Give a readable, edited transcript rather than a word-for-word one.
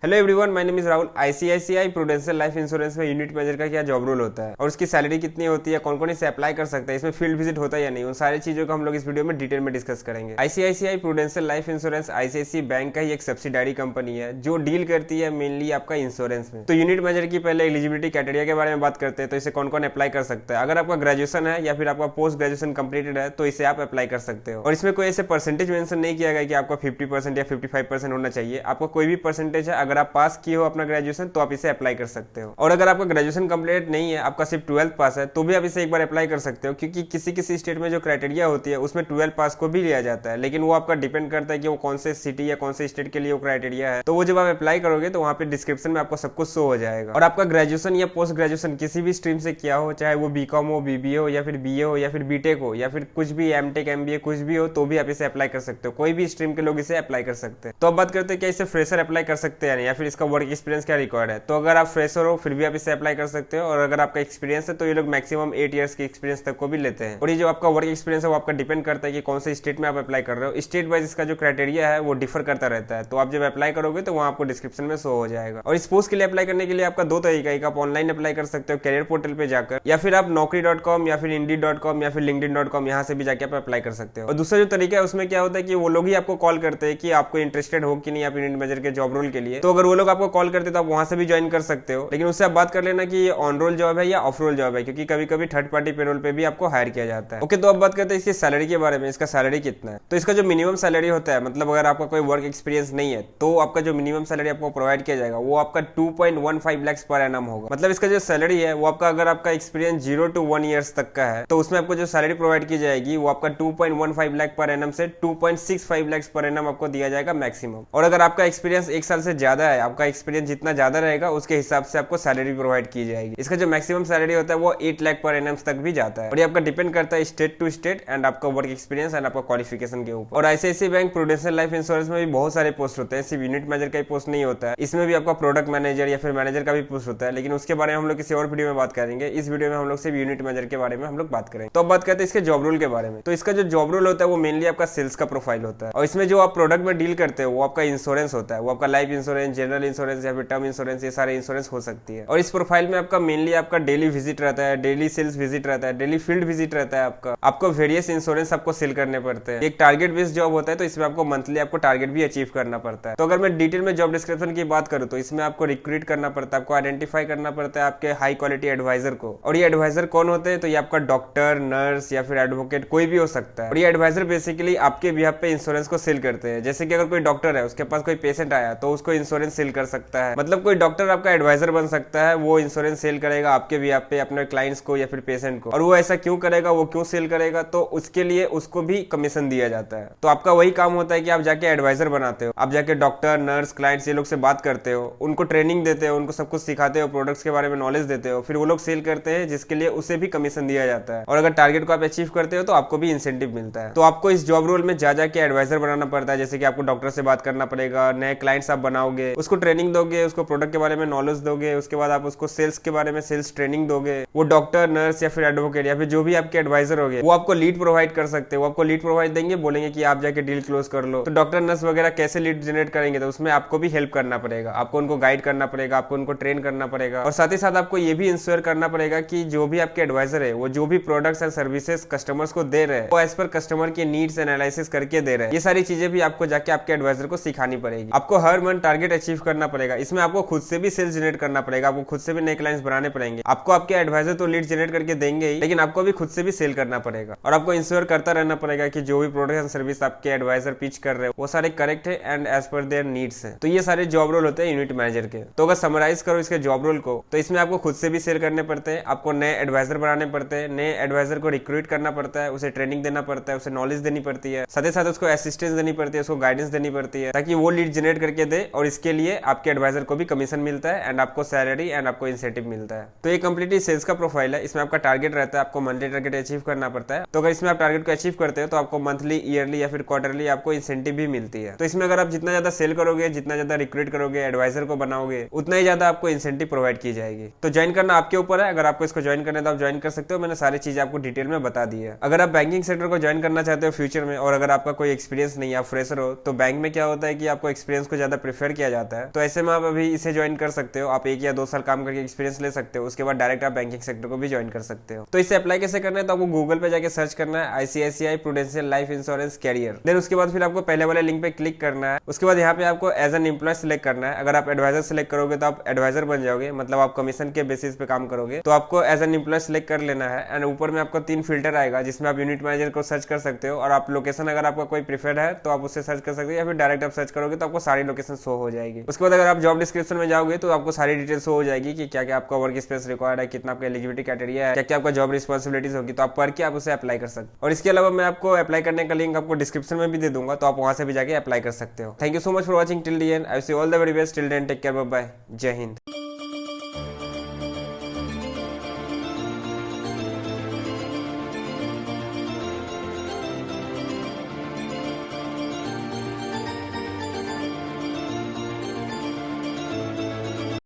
Hello everyone, my name is Rahul. ICICI Prudential Life insurance में unit manager का क्या job role होता है और उसकी सैलरी कितनी होती है, कौन कौन इसे अप्लाई कर सकता है, इसमें फील्ड विजिट होता है या नहीं, उन सारी चीजों को हम लोग इस वीडियो में डिटेल में डिस्कस करेंगे। ICICI Prudential Life insurance ICICI bank का ही एक सब्सिडारी कंपनी है जो डील करती है मेनली आपका इंश्योरेंस में। तो यूनिट मैनेजर की पहले एलिजिबिलिटी क्राइटेरिया के बारे में बात करते हैं। तो इसे कौन कौन अप्लाई कर सकता है। अगर आपका ग्रेजुएशन है या फिर आपका पोस्ट ग्रेजुएशन कंप्लीटेड है तो इसे आप अप्लाई कर सकते हो। और इसमें कोई ऐसे परसेंटेज मेंशन नहीं किया गया कि आपका 50% या 55% होना चाहिए। आपका कोई भी परसेंटेज है, अगर आप पास किए हो अपना ग्रेजुएशन तो आप इसे अप्लाई कर सकते हो। और अगर आपका ग्रेजुएशन कंप्लीट नहीं है, आपका सिर्फ 12th पास है, तो भी आप इसे एक बार अप्लाई कर सकते हो, क्योंकि किसी किसी स्टेट में जो क्राइटेरिया होती है उसमें 12 पास को भी लिया जाता है। लेकिन वो आपका डिपेंड करता है कि वो कौन से सिटी या कौन से स्टेट के लिए वो क्राइटेरिया है। तो वो जब आप अप्लाई करोगे तो वहाँ पे डिस्क्रिप्शन में आपको सब कुछ शो हो जाएगा। और आपका ग्रेजुएशन या पोस्ट ग्रेजुएशन किसी भी स्ट्रीम से किया हो, चाहे वो बीकॉम हो, बीबीए हो, या फिर बीए हो, या फिर बीटेक हो, या फिर कुछ भी एमटेक एमबीए कुछ भी हो, तो भी आप इसे अप्लाई कर सकते हो। कोई भी स्ट्रीम के लोग इसे अप्लाई कर सकते हैं। तो अब बात करते हैं क्या इसे फ्रेशर अप्लाई कर सकते हैं या फिर इसका वर्क एक्सपीरियंस क्या रिक्वायर्ड है। तो अगर आप फ्रेशर हो फिर भी आप इसे अप्लाई कर सकते हो। और अगर आपका एक्सपीरियंस है तो ये लोग मैक्सिमम 8 ईयर्स के एक्सपीरियंस तक को भी लेते हैं। और ये जो आपका वर्क एक्सपीरियंस है वो आपका डिपेंड करता है कि कौन से स्टेट में आप अप्लाई कर रहे हो। स्टेट वाइज इसका जो क्राइटेरिया है वो डिफर करता रहता है। तो आप जब अप्लाई करोगे तो वहाँ आपको डिस्क्रिप्शन में शो हो जाएगा। और इस पोस्ट के लिए अप्लाई करने के लिए आपका दो तरीका है। आप ऑनलाइन अप्लाई कर सकते हो कैरियर पोर्टल पे जाकर, या फिर आप naukri.com या फिर indeed.com या फिर linkedin.com यहाँ से भी जाके आप अप्लाई कर सकते हो। और दूसरा जो तरीका है उसमें क्या होता है कि वो लोग ही आपको कॉल करते हैं कि आपको इंटरेस्टेड हो कि नहीं आप यूनिट मैनेजर के जॉब रोल के लिए। तो अगर वो लोग आपको कॉल करते हैं तो आप वहां से भी ज्वाइन कर सकते हो। लेकिन उससे आप बात कर लेना कि ये ऑन रोल जॉब है या ऑफ रोल जॉब है, क्योंकि कभी कभी थर्ड पार्टी पेरोल पे भी आपको हायर किया जाता है। ओके, तो अब बात करते हैं इसकी सैलरी के बारे में। इसका सैलरी कितना है। तो इसका जो मिनिमम सैलरी होता है, मतलब अगर आपका कोई वर्क एक्सपीरियंस नहीं है तो आपका जो मिनिमम सैलरी आपको प्रोवाइड किया जाएगा वो आपका 2.15 लाख पर एनम होगा। मतलब इसका जो सैलरी है वो आपका, अगर आपका एक्सपीरियंस 0 to 1 ईयर्स तक का है तो उसमें आपको जो सैलरी प्रोवाइड की जाएगी वो आपका 2.15 लाख पर एनम से 2.65 लाख पर एनम आपको दिया जाएगा मैक्सिमम। और अगर आपका एक्सपीरियंस 1 साल से ज्यादा है, आपका एक्सपीरियंस जितना ज्यादा रहेगा उसके हिसाब से आपको सैलरी प्रोवाइड की जाएगी। इसका जो मैक्सिमम सैलरी होता है वो 8 लाख पर एनम तक भी जाता है। और ये आपका डिपेंड करता है स्टेट टू स्टेट एंड आपका वर्क एक्सपीरियंस एंड आपका क्वालिफिकेशन के ऊपर। और ICICI bank prudential Life insurance में भी बहुत सारे पोस्ट होते हैं, सिर्फ यूनिट मैनेजर का ही पोस्ट नहीं होता है। इसमें भी आपका प्रोडक्ट मैनेजर या फिर मैनेजर का भी पोस्ट होता है, लेकिन उसके बारे में हम लोग किसी और वीडियो में बात करेंगे। इस वीडियो में हम लोग सिर्फ यूनिट मैनेजर के बारे में हम लोग बात करेंगे। तो अब बात करते हैं इसके जॉब रोल के बारे में। तो इसका जो जॉब रोल होता है वो मेनली आपका सेल्स का प्रोफाइल होता है। और इसमें जो आप प्रोडक्ट में डील करते हो वो आपका इंश्योरेंस होता है। वो आपका लाइफ इंश्योरेंस, जनरल इंश्योरेंस या फिर टर्म इंश्योरेंस, ये सारे इंश्योरेंस हो सकती है। और इस प्रोफाइल में आपका मेनली आपका डेली विजिट रहता है, डेली सेल्स विजिट रहता है, डेली फील्ड विजिट रहता है। आपको वेरियस इंश्योरेंस आपको सेल करने पड़ते हैं। एक टारगेट बेस्ड जॉब होता है, तो इसमें आपको मंथली आपको टारगेट भी अचीव करना पड़ता है। तो अगर मैं डिटेल में जॉब डिस्क्रिप्शन की बात करूं तो इसमें आपको रिक्रूट करना पड़ता है, आपको आइडेंटिफाई करना पड़ता है आपके हाई क्वालिटी एडवाइजर को। और ये एडवाइजर कौन होते हैं, तो ये आपका डॉक्टर, नर्स या फिर एडवोकेट कोई भी हो सकता है। और ये एडवाइजर बेसिकली आपके बिहाफ पे इंश्योरेंस को सेल करते हैं। जैसे कि अगर कोई डॉक्टर है, उसके पास कोई पेशेंट आया तो उसको इंश्योरेंस सेल कर सकता है। मतलब कोई डॉक्टर आपका एडवाइजर बन सकता है, वो इंश्योरेंस सेल करेगा आपके बिहाफ पे अपने क्लाइंट्स को या फिर पेशेंट को। और वो ऐसा क्यों करेगा, वो क्यों सेल करेगा, तो उसके लिए उसको भी कमीशन दिया जाता है। तो आपका वही काम होता है कि आप जाके एडवाइजर बनाते हो, आप जाके डॉक्टर, नर्स, क्लाइंट्स ये लोग से बात करते हो, उनको ट्रेनिंग देते हो, उनको सब कुछ सिखाते हो, प्रोडक्ट्स के बारे में नॉलेज देते हो, फिर वो लोग सेल करते हैं जिसके लिए उसे भी कमीशन दिया जाता है। और अगर टारगेट को आप अचीव करते हो तो आपको भी इंसेंटिव मिलता है। तो आपको इस जॉब रोल में जा जाके एडवाइजर बनाना पड़ता है। जैसे कि आपको डॉक्टर से बात करना पड़ेगा, नए क्लाइंट्स आप बनाओगे, उसको ट्रेनिंग दोगे, उसको प्रोडक्ट के बारे में नॉलेज दोगे, उसके बाद आप उसको सेल्स के बारे में सेल्स ट्रेनिंग दोगे। वो डॉक्टर, नर्स या फिर एडवोकेट या फिर जो भी आपके एडवाइजर होंगे वो आपको लीड प्रोवाइड कर सकते हो। आपको लीड प्रोवाइड देंगे, बोलेंगे कि आप जाके डील क्लोज कर लो। तो डॉक्टर, नर्स वगैरह कैसे लीड जनरेट करेंगे, तो उसमें आपको भी हेल्प करना पड़ेगा, आपको उनको गाइड करना पड़ेगा, आपको उनको ट्रेन करना पड़ेगा। और साथ ही साथ आपको ये भी इंश्योर करना पड़ेगा कि जो भी आपके एडवाइजर है वो जो भी प्रोडक्ट्स एंड सर्विसेज कस्टमर्स को दे रहे हैं वो एज पर कस्टमर के नीड्स एनालिसिस करके दे रहे हैं। ये सारी चीजें भी आपको जाके आपके एडवाइजर को सिखानी पड़ेगी। आपको हर मंथ टारगेट अचीव करना पड़ेगा। इसमें आपको खुद से भी सेल्स जनरेट करना पड़ेगा, आपको खुद से भी नए क्लाइंट्स बनाने पड़ेंगे। आपको आपके एडवाइजर तो लीड जनरेट करके देंगे ही, लेकिन आपको भी खुद से भी सेल करना पड़ेगा। और आपको इंश्योर करता रहना पड़ेगा कि जो भी प्रोडक्ट एंड सर्विस आपके एडवाइजर पिच कर रहे हैं वो सारे करेक्ट है and as per their needs है। तो ये सारे जॉब रोल होते हैं यूनिट मैनेजर के। तो अगर समराइज करो इसके जॉब रोल को, तो इसमें आपको खुद से भी सेल करने पड़ते हैं, आपको नए एडवाइजर बनाने पड़ते हैं, नए एडवाइजर को रिक्रूट करना पड़ता है, उसे ट्रेनिंग देना पड़ता है, उसे नॉलेज देनी पड़ती है, साथ ही साथ उसको असिस्टेंस देनी पड़ती है, उसको गाइडेंस देनी पड़ती है ताकि वो लीड जनरेट करके दे। और इसके लिए आपके एडवाइजर को भी कमीशन मिलता है एंड आपको सैलरी एंड आपको इंसेंटिव मिलता है। तो ये कंप्लीटली सेल्स का प्रोफाइल है। इसमें आपका टारगेट रहता है, आपको मंथली टारगेट अचीव करना पड़ता है। तो अगर इसमें आप टारगेट को अचीव करते हो तो आपको मंथली, ईयरली या फिर क्वार्टरली आपको इंसेंटिव भी मिलती है। तो इसमें अगर आप जितना ज्यादा सेल करोगे, जितना ज्यादा रिक्रूट करोगे, एडवाइजर को बनाओगे, उतना ही ज्यादा आपको इंसेंटिव प्रोवाइड की जाएगी। तो ज्वाइन करना आपके ऊपर है। अगर आपको इसको ज्वाइन करना है तो आप ज्वाइन कर सकते हो। मैंने सारी चीजें आपको डिटेल में बता दी है। अगर आप बैंकिंग सेक्टर को ज्वाइन करना चाहते हो फ्यूचर में और अगर आपका कोई एक्सपीरियंस नहीं है, आप फ्रेशर हो, तो बैंक में क्या होता है कि आपको एक्सपीरियंस को ज्यादा प्रेफर किया जाता है। तो ऐसे में आप अभी इसे ज्वाइन कर सकते हो। आप 1 या 2 साल काम करके एक्सपीरियंस ले सकते हो, उसके बाद डायरेक्ट आप बैंकिंग सेक्टर को भी ज्वाइन कर सकते हो। तो इसे अप्लाई कैसे करना है, तो आपको गूगल पे जाके सर्च करना है ICICI Prudential Life Insurance career. Then उसके बाद फिर आपको पहले वाले लिंक पे क्लिक करना है। उसके बाद यहाँ पे आपको एज एन एम्प्लॉय सिलेक्ट करना है। अगर आप एडवाइजर सिलेक्ट करोगे तो आप एडवाइजर बन जाओगे, मतलब आप कमीशन के बेसिस पे काम करोगे। तो आपको एज एन एम्प्लॉय सिलेक्ट कर लेना है। एंड ऊपर में आपको 3 फिल्टर आएगा जिसमें आप यूनिट मैनेजर को सर्च कर सकते हो, और आप लोकेशन अगर आपका कोई प्रीफर्ड है तो आप उससे सर्च कर सकते हो, या फिर डायरेक्ट आप सर्च करोगे तो आपको सारी लोकेशन शो हो जाएगी। उसके बाद अगर आप जॉब डिस्क्रिप्शन में जाओगे तो आपको सारी डिटेल शो हो जाएगी कि क्या क्या आपका वर्क स्पेस रिक्वायर्ड है, कितना आपका एलिजिबिलिटी क्राइटेरिया है, क्या क्या आपका जॉब रिस्पॉन्सिबिलिटीज होगी। तो आप पढ़ के आप उसे अप्लाई कर सकते हो। और इसके अलावा मैं आपको अप्लाई करने का लिंक आपको डिस्क्रिप्शन में भी दे दूंगा, तो आप वहां से भी जाके अप्लाई कर सकते हो। Thank you so much for watching till the end. I wish you all the very best. Till then take care, bye bye, जय हिंद।